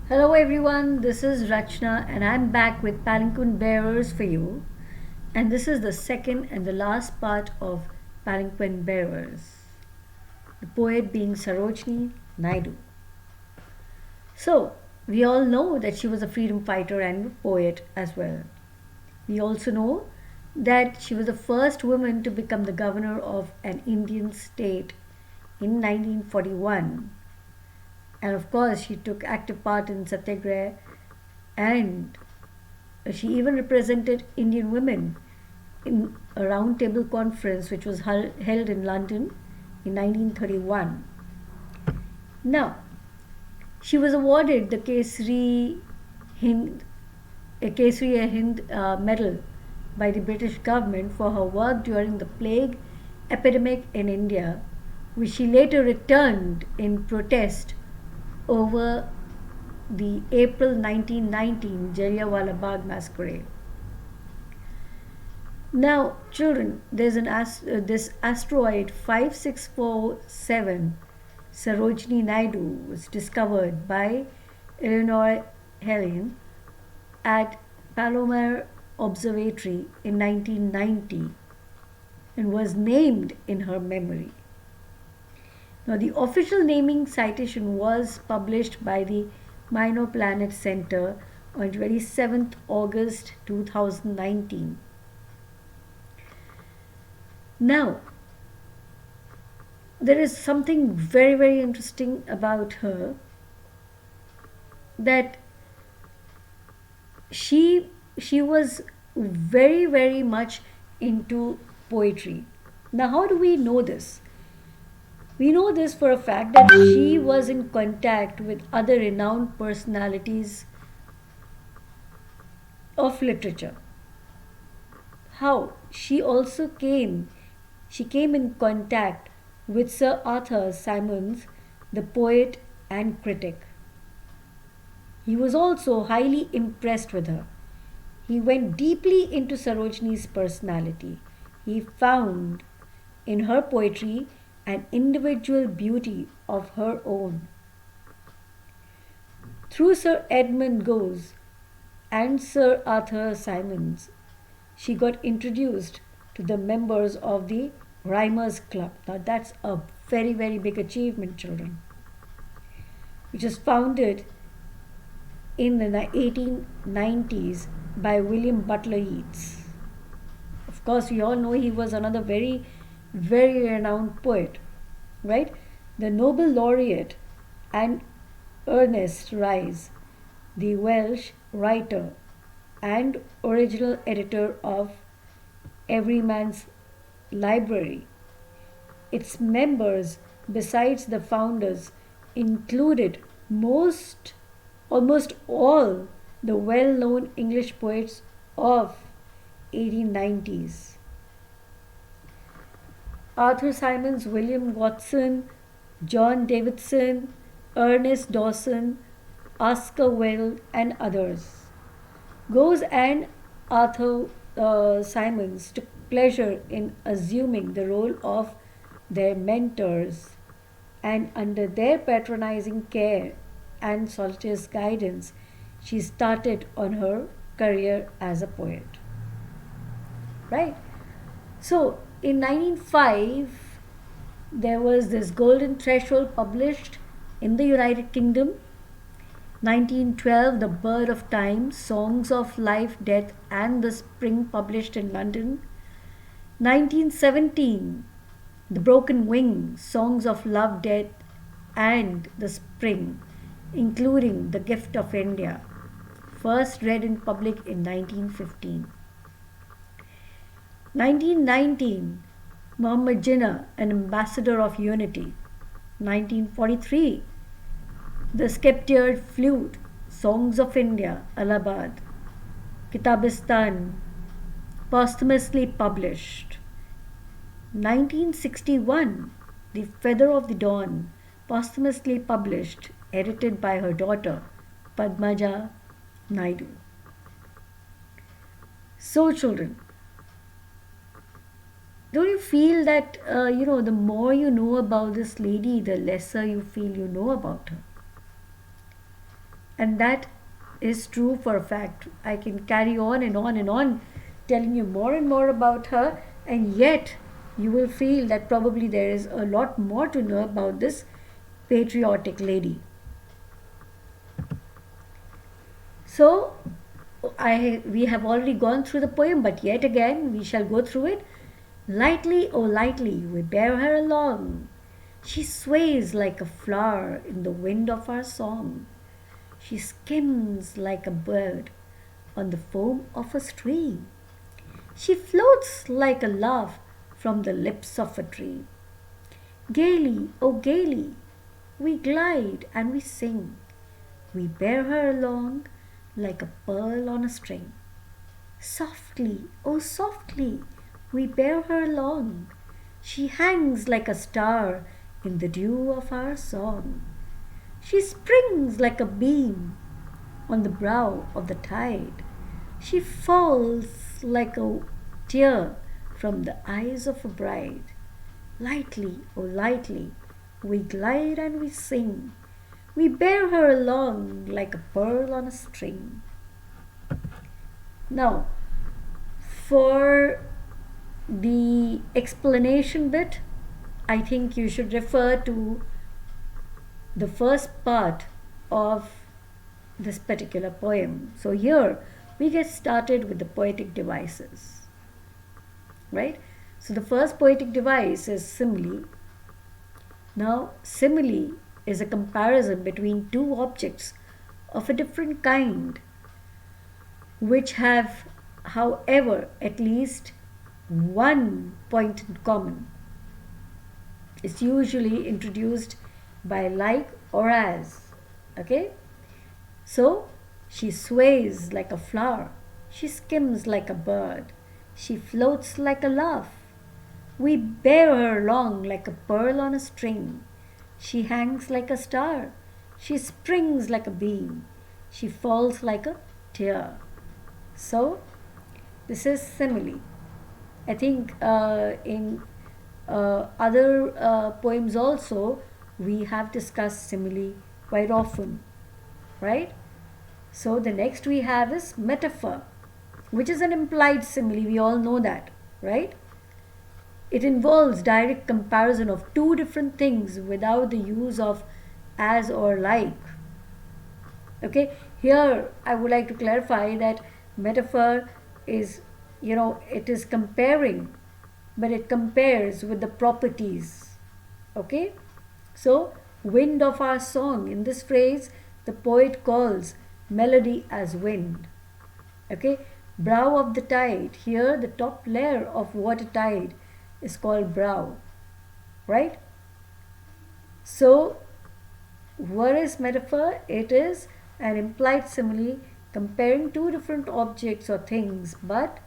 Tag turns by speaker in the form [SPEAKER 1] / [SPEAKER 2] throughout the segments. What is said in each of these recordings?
[SPEAKER 1] Hello everyone, this is Rachna and I'm back with Palanquin Bearers for you. And this is the second and the last part of Palanquin Bearers, the poet being Sarojni Naidu. So, we all know that she was a freedom fighter and a poet as well. We also know that she was the first woman to become the governor of an Indian state in 1941. And of course, she took active part in Satyagraha and she even represented Indian women in a roundtable conference which was held in London in 1931. Now, she was awarded the Hind, Kesri Hind medal by the British government for her work during the plague epidemic in India, which she later returned in protest over the April 1919 Jallianwala Bagh massacre. Now, children, this asteroid 5647 Sarojni Naidu was discovered by Eleanor Helin at Palomar Observatory in 1990 and was named in her memory. Now, the official naming citation was published by the Minor Planet Center on 27th August 2019. Now, there is something very, very interesting about her that she was very, very much into poetry. Now, how do we know this? We know this for a fact that she was in contact with other renowned personalities of literature. How? She came in contact with Sir Arthur Symons, the poet and critic. He was also highly impressed with her. He went deeply into Sarojini's personality. He found in her poetry an individual beauty of her own. Through Sir Edmund Gosse and Sir Arthur Symons, she got introduced to the members of the Rhymers Club. Now, that's a very, very big achievement, children, which was founded in the 1890s by William Butler Yeats. Of course, we all know he was another very, very renowned poet, right? The Nobel laureate and Ernest Rhys, the Welsh writer and original editor of Everyman's Library. Its members, besides the founders, included almost all the well-known English poets of 1890s. Arthur Symons, William Watson, John Davidson, Ernest Dawson, Oscar Wilde, and others. Gosse and Arthur Symons took pleasure in assuming the role of their mentors, and under their patronizing care and solicitous guidance, she started on her career as a poet. Right? So, in 1905, there was this Golden Threshold published in the United Kingdom. 1912, The Bird of Time, Songs of Life, Death, and the Spring, published in London. 1917, The Broken Wing, Songs of Love, Death, and the Spring, including The Gift of India, first read in public in 1915. 1919, Muhammad Jinnah, An Ambassador of Unity. 1943, The Sceptred Flute, Songs of India, Allahabad, Kitabistan, posthumously published. 1961, The Feather of the Dawn, posthumously published, edited by her daughter, Padmaja Naidu. So, children, don't you feel that, the more you know about this lady, the lesser you feel you know about her? And that is true for a fact. I can carry on and on and on telling you more and more about her, and yet you will feel that probably there is a lot more to know about this patriotic lady. So, we have already gone through the poem, but yet again we shall go through it. Lightly, oh lightly, we bear her along. She sways like a flower in the wind of our song. She skims like a bird on the foam of a stream. She floats like a laugh from the lips of a tree. Gaily, oh gaily, we glide and we sing. We bear her along like a pearl on a string. Softly, oh softly, we bear her along. She hangs like a star in the dew of our song. She springs like a beam on the brow of the tide. She falls like a tear from the eyes of a bride. Lightly, oh lightly, we glide and we sing. We bear her along like a pearl on a string. Now, for the explanation bit, I think you should refer to the first part of this particular poem. So here we get started with the poetic devices, right? So the first poetic device is simile. Now, simile is a comparison between two objects of a different kind, which have, however, at least one point in common. It's usually introduced by like or as. Okay? So, she sways like a flower. She skims like a bird. She floats like a laugh. We bear her along like a pearl on a string. She hangs like a star. She springs like a beam. She falls like a tear. So, this is simile. I think in other poems also we have discussed simile quite often, right? So the next we have is metaphor, which is an implied simile. We all know that, right? It involves direct comparison of two different things without the use of as or like. Okay, here I would like to clarify that metaphor is, it is comparing, but it compares with the properties. Okay, so wind of our song, in this phrase the poet calls melody as wind. Okay, brow of the tide, here the top layer of water tide is called brow, right? So what is metaphor? It is an implied simile comparing two different objects or things, but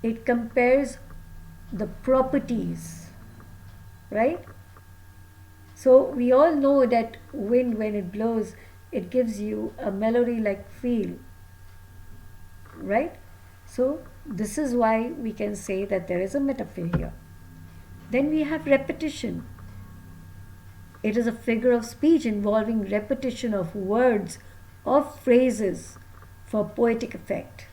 [SPEAKER 1] it compares the properties, right? So we all know that wind, when it blows, it gives you a melody like feel, right? So this is why we can say that there is a metaphor here. Then we have repetition. It is a figure of speech involving repetition of words or phrases for poetic effect,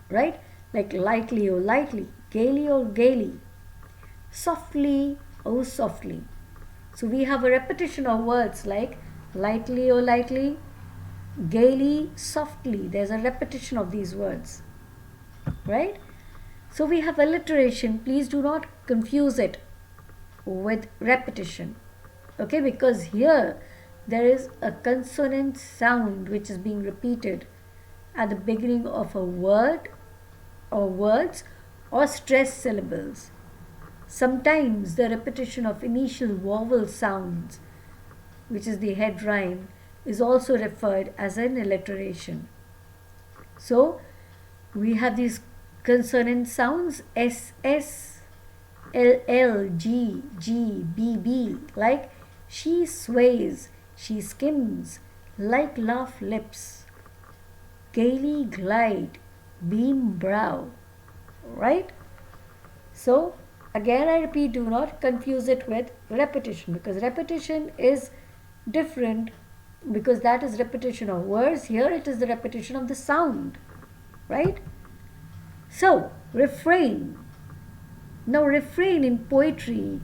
[SPEAKER 1] right? Like lightly, oh lightly, gaily, oh gaily, softly, oh softly. So we have a repetition of words like lightly, oh lightly, gaily, softly. There's a repetition of these words, right? So we have alliteration. Please do not confuse it with repetition, okay? Because here there is a consonant sound which is being repeated at the beginning of a word or words or stressed syllables. Sometimes the repetition of initial vowel sounds, which is the head rhyme, is also referred as an alliteration. So we have these consonant sounds S, S, L, L, G, G, B, B, like she sways, she skims, like laugh lips, gaily glide, beam brow, right? So again I repeat, do not confuse it with repetition, because repetition is different because that is repetition of words. Here it is the repetition of the sound, right? So, refrain. Now, refrain in poetry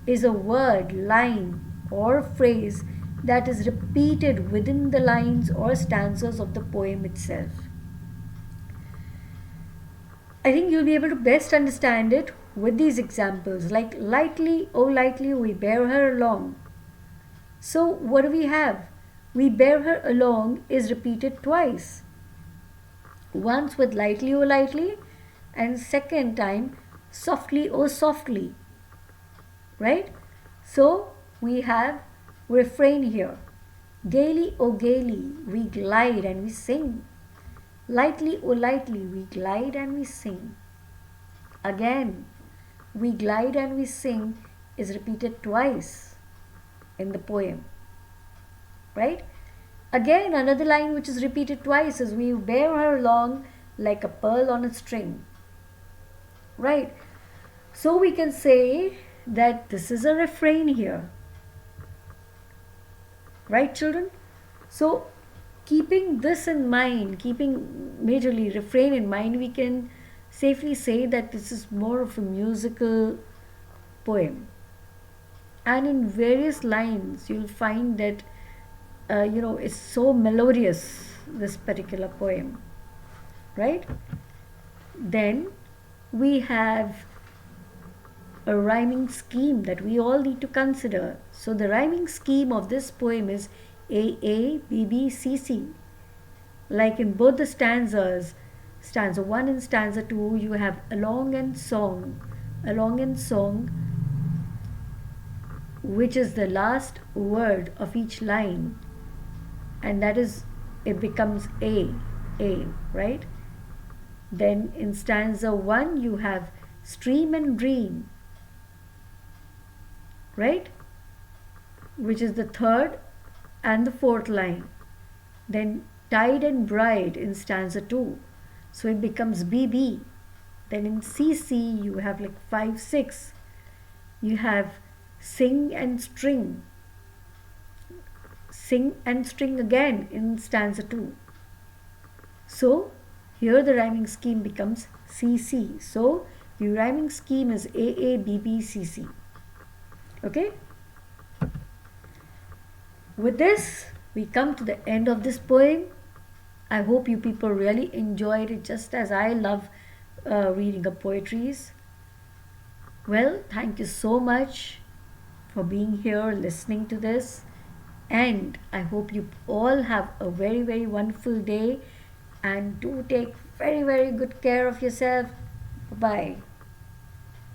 [SPEAKER 1] is a word, line, or phrase that is repeated within the lines or stanzas of the poem itself. I think you'll be able to best understand it with these examples, like lightly, oh lightly we bear her along. So what do we have? We bear her along is repeated twice. Once with lightly, oh lightly, and second time softly, oh softly. Right? So we have refrain here. Gaily, oh gaily, we glide and we sing. Lightly, oh lightly, we glide and we sing. Again, we glide and we sing is repeated twice in the poem. Right? Again, another line which is repeated twice is we bear her along like a pearl on a string. Right? So we can say that this is a refrain here. Right, children? So keeping this in mind, keeping majorly refrain in mind, we can safely say that this is more of a musical poem. And in various lines, you'll find that, it's so melodious, this particular poem. Right? Then we have a rhyming scheme that we all need to consider. So the rhyming scheme of this poem is AA, BB, CC. Like in both the stanzas, stanza 1 and stanza 2, you have along and song, which is the last word of each line, and that is, it becomes A, right? Then in stanza 1, you have stream and dream, right? Which is the third and the fourth line. Then tide and bride in stanza 2. So it becomes BB. Then in CC you have like 5, 6. You have sing and string. Sing and string again in stanza 2. So here the rhyming scheme becomes CC. So the rhyming scheme is AA, BB, CC. Okay? With this, we come to the end of this poem. I hope you people really enjoyed it just as I love reading up poetries. Well, thank you so much for being here, listening to this. And I hope you all have a very, very wonderful day. And do take very, very good care of yourself. Bye-bye.